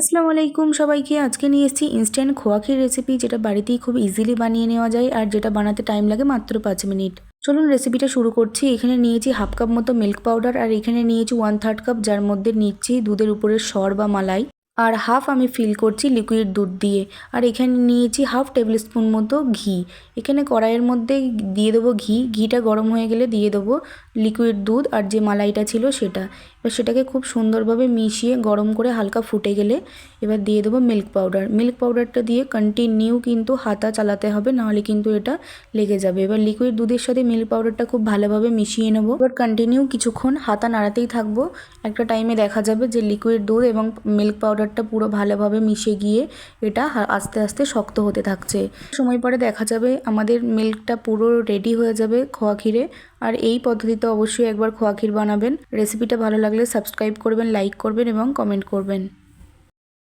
আসসালামু আলাইকুম সবাইকে। আজকে নিয়ে এসেছি ইনস্ট্যান্ট খোয়া ক্ষীর রেসিপি, যেটা বাড়িতেই খুব ইজিলি বানিয়ে নেওয়া যায় আর যেটা বানাতে টাইম লাগে মাত্র 5 মিনিট। চলুন রেসিপিটা শুরু করছি। এখানে নিয়েছি হাফ কাপ মতো মিল্ক পাউডার, আর এখানে নিয়েছি 1/3 কাপ, যার মধ্যে নিচ্ছি দুধের উপরের সর বা মালাই, আর হাফ আমি ফিল করছি লিকুইড দুধ দিয়ে। আর এখানে নিয়েছি হাফ টেবিল স্পুন মতো ঘি। এখানে কড়াইয়ের মধ্যে দিয়ে দেবো ঘি। ঘিটা গরম হয়ে গেলে দিয়ে দেবো লিকুইড দুধ আর যে মালাইটা ছিল সেটা। এবার সেটাকে খুব সুন্দরভাবে মিশিয়ে গরম করে হালকা ফুটে গেলে এবার দিয়ে দেবো মিল্ক পাউডার। মিল্ক পাউডারটা দিয়ে কন্টিনিউ কিন্তু হাতা চালাতে হবে, নাহলে কিন্তু এটা লেগে যাবে। এবার লিকুইড দুধের সাথে মিল্ক পাউডারটা খুব ভালোভাবে মিশিয়ে নেব। এবার কন্টিনিউ কিছুক্ষণ হাতা নাড়াতেই থাকবো। একটা টাইমে দেখা যাবে যে লিকুইড দুধ এবং মিল্ক পাউডারটা পুরো ভালোভাবে মিশে গিয়ে এটা আস্তে আস্তে শক্ত হতে থাকছে। সময় পরে দেখা যাবে আমাদের মিল্কটা পুরো রেডি হয়ে যাবে খোয়া ক্ষীরে। আর এই পদ্ধতিতে অবশ্যই একবার খোয়া ক্ষীর বানাবেন। রেসিপিটা ভালো লাগলে সাবস্ক্রাইব করবেন, লাইক করবেন এবং কমেন্ট করবেন।